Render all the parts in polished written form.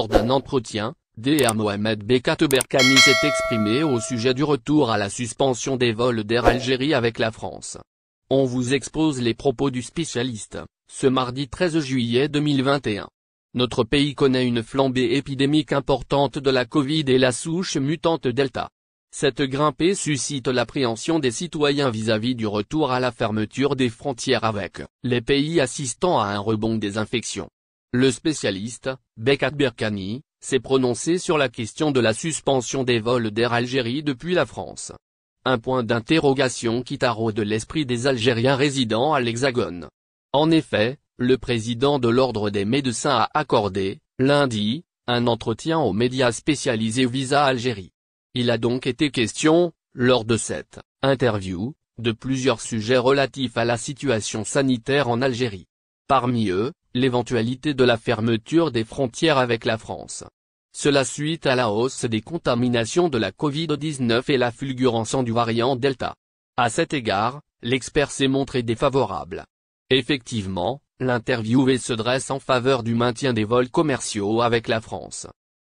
Lors d'un entretien, Dr Mohamed Bekat Berkani s'est exprimé au sujet du retour à la suspension des vols d'Air Algérie avec la France. On vous expose les propos du spécialiste, ce mardi 13 juillet 2021. Notre pays connaît une flambée épidémique importante de la Covid et la souche mutante Delta. Cette grimpée suscite l'appréhension des citoyens vis-à-vis du retour à la fermeture des frontières avec les pays assistant à un rebond des infections. Le spécialiste, Bekat Berkani, s'est prononcé sur la question de la suspension des vols d'Air Algérie depuis la France. Un point d'interrogation qui taraude l'esprit des Algériens résidant à l'Hexagone. En effet, le président de l'Ordre des médecins a accordé, lundi, un entretien aux médias spécialisés Visa Algérie. Il a donc été question, lors de cette interview, de plusieurs sujets relatifs à la situation sanitaire en Algérie. Parmi eux, l'éventualité de la fermeture des frontières avec la France. Cela suite à la hausse des contaminations de la Covid-19 et la fulgurance du variant Delta. À cet égard, l'expert s'est montré défavorable. Effectivement, l'interviewé se dresse en faveur du maintien des vols commerciaux avec la France.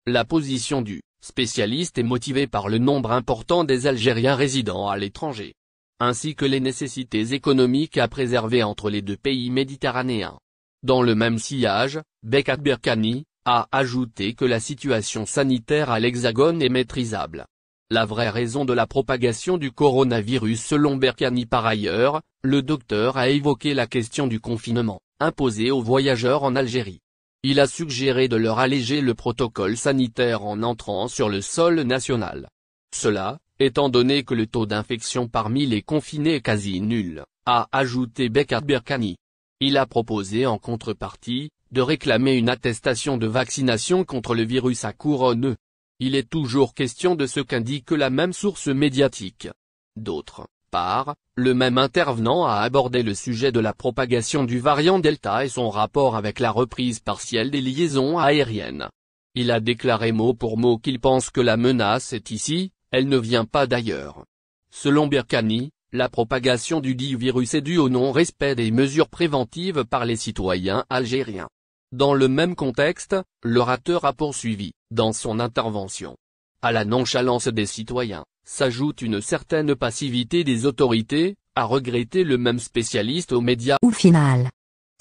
La position du spécialiste est motivée par le nombre important des Algériens résidant à l'étranger, ainsi que les nécessités économiques à préserver entre les deux pays méditerranéens. Dans le même sillage, Bekat Berkani a ajouté que la situation sanitaire à l'Hexagone est maîtrisable. La vraie raison de la propagation du coronavirus selon Berkani par ailleurs, le docteur a évoqué la question du confinement, imposé aux voyageurs en Algérie. Il a suggéré de leur alléger le protocole sanitaire en entrant sur le sol national. Cela, étant donné que le taux d'infection parmi les confinés est quasi nul, a ajouté Bekat Berkani. Il a proposé en contrepartie, de réclamer une attestation de vaccination contre le virus à couronne. Il est toujours question de ce qu'indique la même source médiatique. D'autre part, le même intervenant a abordé le sujet de la propagation du variant Delta et son rapport avec la reprise partielle des liaisons aériennes. Il a déclaré mot pour mot qu'il pense que la menace est ici, elle ne vient pas d'ailleurs. Selon Berkani, la propagation du dit virus est due au non-respect des mesures préventives par les citoyens algériens. Dans le même contexte, l'orateur a poursuivi, dans son intervention. À la nonchalance des citoyens, s'ajoute une certaine passivité des autorités, a regretté le même spécialiste aux médias. Au final,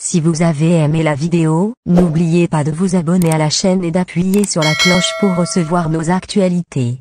si vous avez aimé la vidéo, n'oubliez pas de vous abonner à la chaîne et d'appuyer sur la cloche pour recevoir nos actualités.